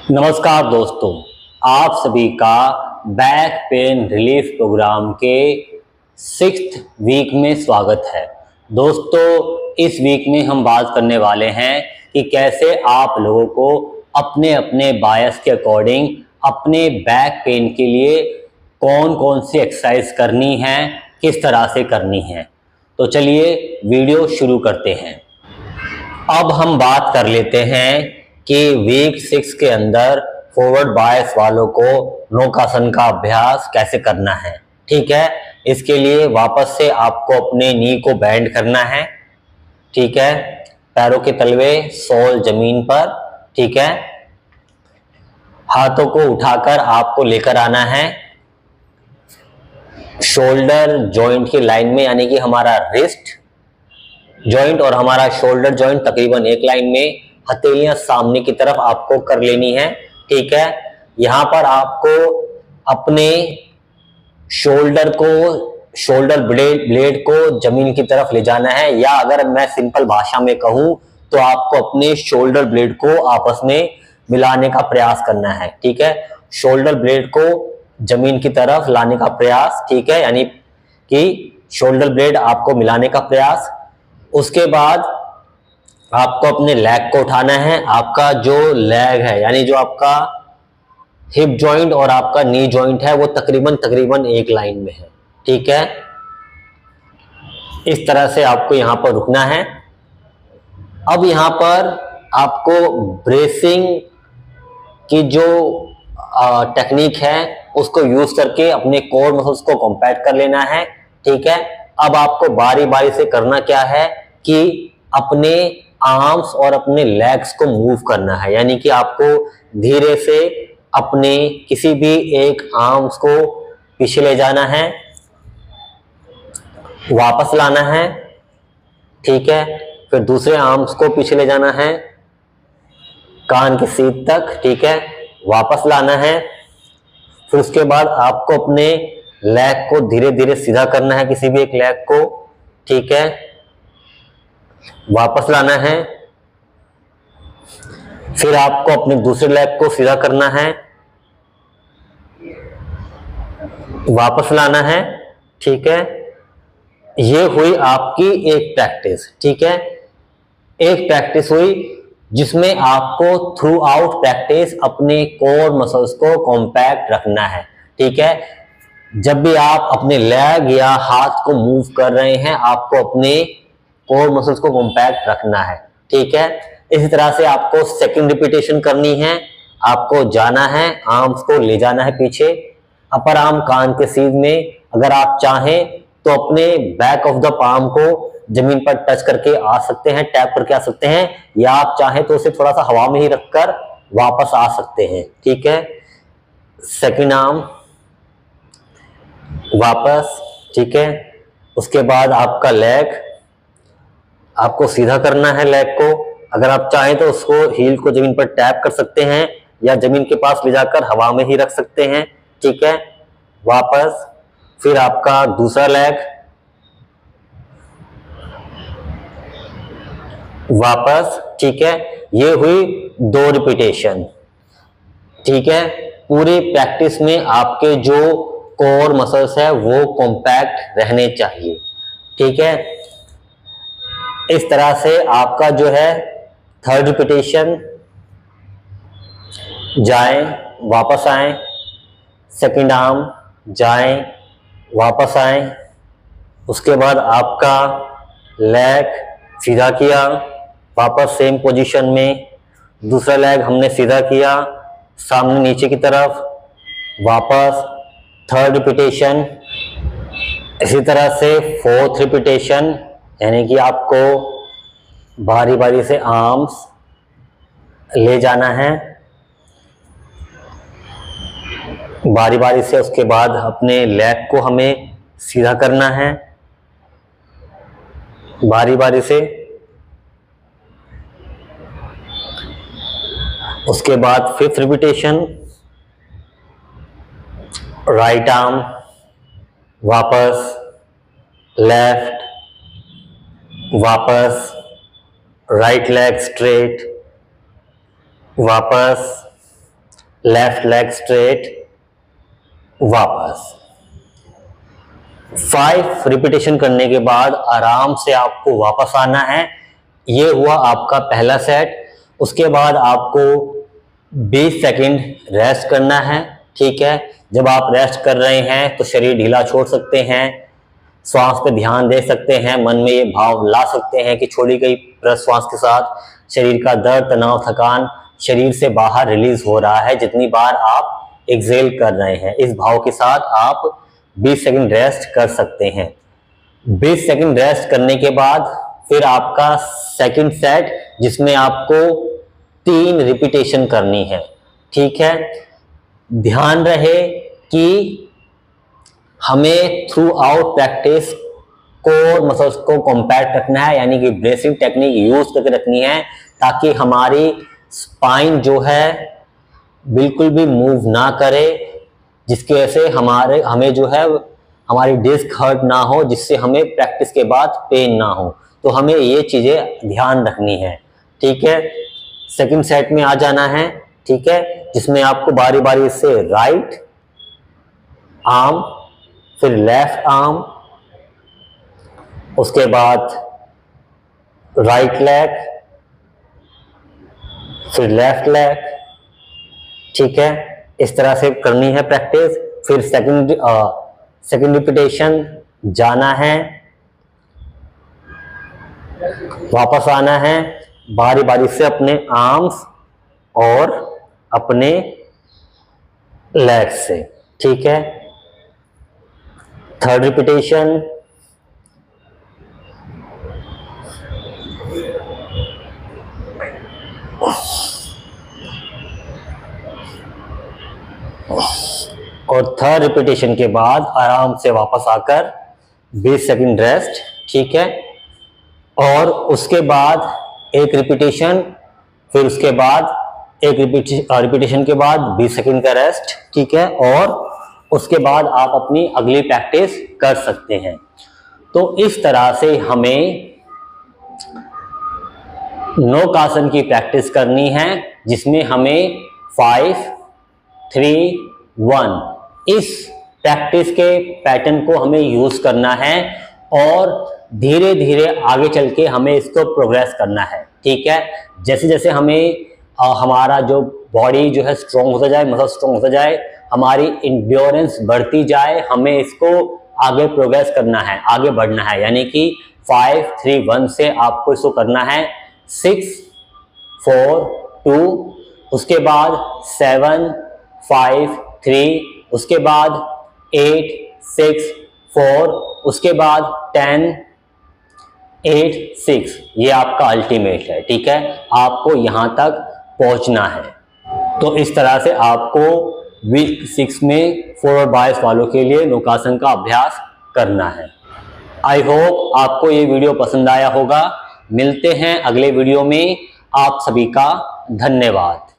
नमस्कार दोस्तों, आप सभी का बैक पेन रिलीफ प्रोग्राम के 6th वीक में स्वागत है। दोस्तों, इस वीक में हम बात करने वाले हैं कि कैसे आप लोगों को अपने अपने बायस के अकॉर्डिंग अपने बैक पेन के लिए कौन कौन सी एक्सरसाइज करनी है, किस तरह से करनी है। तो चलिए वीडियो शुरू करते हैं। अब हम बात कर लेते हैं कि वीक 6 के अंदर फॉरवर्ड बायस वालों को नौकासन का अभ्यास कैसे करना है। ठीक है, इसके लिए वापस से आपको अपने नी को बेंड करना है। ठीक है, पैरों के तलवे सोल जमीन पर। ठीक है, हाथों को उठाकर आपको लेकर आना है शोल्डर जॉइंट की लाइन में, यानी कि हमारा रिस्ट जॉइंट और हमारा शोल्डर जॉइंट तकरीबन एक लाइन में, हथेलियां सामने की तरफ आपको कर लेनी है। ठीक है, यहां पर आपको अपने शोल्डर ब्लेड को जमीन की तरफ ले जाना है, या अगर मैं सिंपल भाषा में कहूं तो आपको अपने शोल्डर ब्लेड को आपस में मिलाने का प्रयास करना है। ठीक है, शोल्डर ब्लेड को जमीन की तरफ लाने का प्रयास। ठीक है, यानी कि शोल्डर ब्लेड आपको मिलाने का प्रयास। उसके बाद आपको अपने लेग को उठाना है। आपका जो लेग है, यानी जो आपका हिप जॉइंट और आपका नी जॉइंट है, वो तकरीबन एक लाइन में है। ठीक है, इस तरह से आपको यहां पर रुकना है। अब यहां पर आपको ब्रेसिंग की जो टेक्निक है उसको यूज करके अपने कोर मसल्स को कॉम्पैक्ट कर लेना है। ठीक है, अब आपको बारी बारी से करना क्या है कि अपने आर्म्स और अपने लेग्स को मूव करना है, यानी कि आपको धीरे से अपने किसी भी एक आर्म्स को पीछे ले जाना है, वापस लाना है। ठीक है, फिर दूसरे आर्म्स को पीछे ले जाना है कान की सीध तक। ठीक है, वापस लाना है। फिर उसके बाद आपको अपने लेग को धीरे धीरे सीधा करना है, किसी भी एक लेग को। ठीक है, वापस लाना है। फिर आपको अपने दूसरे लेग को सीधा करना है, वापस लाना है। ठीक है, ये हुई आपकी एक प्रैक्टिस। ठीक है, एक प्रैक्टिस हुई जिसमें आपको थ्रू आउट प्रैक्टिस अपने कोर मसल्स को कॉम्पैक्ट रखना है। ठीक है, जब भी आप अपने लेग या हाथ को मूव कर रहे हैं, आपको अपने कोर मसल्स को कॉम्पैक्ट रखना है। ठीक है, इसी तरह से आपको सेकंड रिपीटेशन करनी है। आपको जाना है, आर्म्स को ले जाना है पीछे, अपर आर्म कान के सीध में। अगर आप चाहें तो अपने बैक ऑफ द पाम को जमीन पर टच करके आ सकते हैं, टैप करके आ सकते हैं, या आप चाहें तो उसे थोड़ा सा हवा में ही रखकर वापस आ सकते हैं। ठीक है, सेकंड आर्म वापस। ठीक है, उसके बाद आपका लेग आपको सीधा करना है, लेग को। अगर आप चाहें तो उसको हील को जमीन पर टैप कर सकते हैं, या जमीन के पास ले जाकर हवा में ही रख सकते हैं। ठीक है, वापस। फिर आपका दूसरा लेग वापस। ठीक है, ये हुई 2 रिपीटेशन। ठीक है, पूरी प्रैक्टिस में आपके जो कोर मसल्स है वो कॉम्पैक्ट रहने चाहिए। ठीक है, इस तरह से आपका जो है थर्ड रिपीटेशन, जाएं वापस आएं, सेकंड आर्म जाएं वापस आएं। उसके बाद आपका लेग सीधा किया, वापस सेम पोजीशन में। दूसरा लेग हमने सीधा किया, सामने नीचे की तरफ, वापस। Third repetition. इसी तरह से फोर्थ रिपीटेशन, यानी कि आपको बारी बारी से आर्म्स ले जाना है, बारी बारी से। उसके बाद अपने लेग को हमें सीधा करना है, बारी बारी से। उसके बाद फिफ्थ रिपीटेशन, राइट आर्म वापस, लेफ्ट वापस, राइट लेग स्ट्रेट वापस, लेफ्ट लेग स्ट्रेट, वापस। 5 रिपीटेशन करने के बाद आराम से आपको वापस आना है। ये हुआ आपका पहला सेट। उसके बाद आपको 20 सेकंड रेस्ट करना है, ठीक है। जब आप रेस्ट कर रहे हैं तो शरीर ढीला छोड़ सकते हैं, श्वास पे ध्यान दे सकते हैं, मन में ये भाव ला सकते हैं कि छोड़ी गई प्रश्वास के साथ शरीर का दर्द, तनाव, थकान शरीर से बाहर रिलीज हो रहा है जितनी बार आप एक्सेल कर रहे हैं। इस भाव के साथ आप 20 सेकंड रेस्ट कर सकते हैं। 20 सेकंड रेस्ट करने के बाद फिर आपका सेकंड सेट, जिसमें आपको 3 रिपीटेशन करनी है, ठीक है। ध्यान रहे कि हमें through out practice core muscles को कॉम्पैक्ट रखना है, यानी कि ब्रेसिंग टेक्निक यूज करके रखनी है, ताकि हमारी स्पाइन जो है बिल्कुल भी मूव ना करे, जिसकी वजह से हमें जो है हमारी डिस्क हर्ट ना हो, जिससे हमें प्रैक्टिस के बाद पेन ना हो। तो हमें ये चीजें ध्यान रखनी है, ठीक है। सेकंड सेट में आ जाना है, ठीक है, जिसमें आपको बारी बारी से राइट आर्म, फिर लेफ्ट आर्म, उसके बाद राइट लेग, फिर लेफ्ट लेग, ठीक है। इस तरह से करनी है प्रैक्टिस। फिर सेकंड रिपीटेशन जाना है, वापस आना है, बारी बारी से अपने आर्म्स और अपने लेग्स से, ठीक है। थर्ड रिपीटेशन, और थर्ड रिपीटेशन के बाद आराम से वापस आकर 20 सेकंड रेस्ट, ठीक है। और उसके बाद एक रिपीटेशन, फिर उसके बाद एक रिपीटेशन के बाद 20 सेकंड का रेस्ट, ठीक है। और उसके बाद आप अपनी अगली प्रैक्टिस कर सकते हैं। तो इस तरह से हमें नौक आसन की प्रैक्टिस करनी है, जिसमें हमें 5, 3, 1 इस प्रैक्टिस के पैटर्न को हमें यूज करना है, और धीरे धीरे आगे चल के हमें इसको प्रोग्रेस करना है, ठीक है। जैसे जैसे हमें हमारा जो बॉडी जो है स्ट्रॉन्ग होता जाए, मसल स्ट्रॉन्ग होता जाए, हमारी इंड्योरेंस बढ़ती जाए, हमें इसको आगे प्रोग्रेस करना है, आगे बढ़ना है। यानी कि 5, 3, 1 से आपको इसको करना है 6, 4, 2, उसके बाद 7, 5, 3, उसके बाद 8, 6, 4, उसके बाद 10, 8, 6। ये आपका अल्टीमेट है, ठीक है। आपको यहां तक पहुंचना है। तो इस तरह से आपको वीक 6 में फॉरवर्ड बायस वालों के लिए नौकासन का अभ्यास करना है। आई होप आपको ये वीडियो पसंद आया होगा। मिलते हैं अगले वीडियो में। आप सभी का धन्यवाद।